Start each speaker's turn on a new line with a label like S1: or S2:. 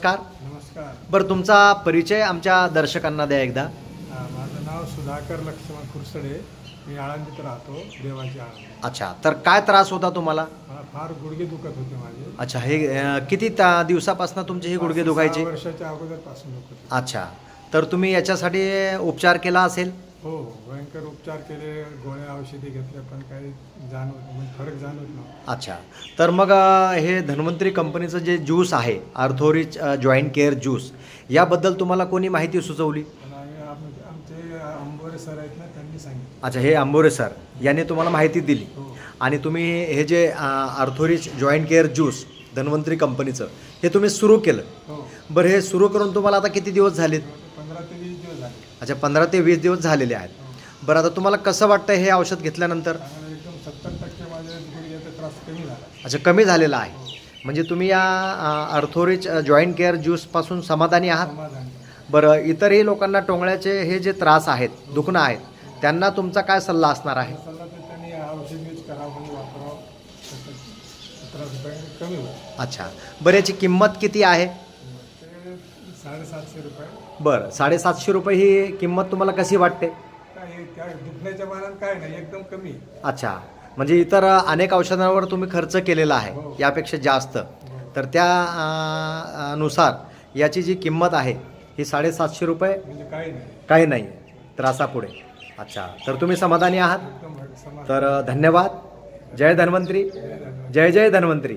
S1: नमस्कार.
S2: बरं, तुमचा परिचय आमच्या दर्शकांना द्या एकदा.
S1: माझं नाव सुधाकर लक्ष्मण खुरसडे. मी आळंदीत राहतो, देवाची आळंदी.
S2: अच्छा, तर काय त्रास होता तुम्हाला?
S1: मला फार गुडघे दुखत होते माझे.
S2: अच्छा, हे किती दिवसापासून तुमचे हे गुडघे दुखायचे?
S1: 6 वर्षाच्या अगोदरपासून दुखत होते.
S2: अच्छा, तर तुम्ही याच्यासाठी उपचार केला असेल?
S1: हो, भयंकर उपचार केले, गोळ्या औषधी घेतल्या, पण काही फरक जाणवत नव्हता.
S2: अच्छा, तर मग हे धन्वंतरी कंपनीचं जे ज्यूस आहे, आर्थोरिच जॉईंट केअर ज्यूस, याबद्दल तुम्हाला कोणी माहिती सुचवली?
S1: आमचे अंबोरे सर आहेत ना, त्यांनी सांगितलं.
S2: अच्छा, हे अंबोरे सर यांनी तुम्हाला माहिती दिली.
S1: हो.
S2: आणि तुम्ही हे जे आर्थोरिच जॉईंट केअर ज्यूस धन्वंतरी कंपनीचं हे तुम्ही सुरू केलं.
S1: हो.
S2: बरं, हे सुरू करून तुम्हाला आता किती दिवस झालेत?
S1: 15 ते 20 दिवस झाले.
S2: अच्छा, 15 ते 20 दिवस झालेले आहेत. बरं, आता तुम्हाला कसं वाटतं हे औषध घेतल्यानंतर?
S1: एकदम 70% माझ्या गुडघ्याचा त्रास कमी झाला.
S2: अच्छा, कमी झालेला आहे. म्हणजे तुम्ही या आर्थोरिच जॉईंट केअर ज्यूसपासून समाधानी आहात?
S1: समाधान.
S2: बरं, इतरही लोकांना टोंगळ्याचे हे जे त्रास आहेत, दुखणं आहेत, त्यांना तुमचा काय सल्ला असणार आहे?
S1: सल्ला तर त्यांनी औषध यूज करावं, म्हणजे वापरावं, त्रास कमी होईल.
S2: अच्छा, बरं, याची किंमत किती आहे?
S1: ते 750 रुपये.
S2: बरं, 750 रुपये ही किंमत तुम्हाला कशी वाटते?
S1: काय त्या दुखण्याच्या मानानं काय नाही, एकदम कमी.
S2: अच्छा, म्हणजे इतर अनेक औषधांवर तुम्ही खर्च केलेला आहे
S1: हो.
S2: यापेक्षा जास्त, तर त्या नुसार याची जी किंमत आहे ही 750 रुपये
S1: म्हणजे काही नाही,
S2: काही नाही त्रासापुढे. अच्छा, तर तुम्ही समाधानी आहात?
S1: एकदम समाधान.
S2: तर धन्यवाद. जय धन्वंतरी. जय जय धन्वंतरी.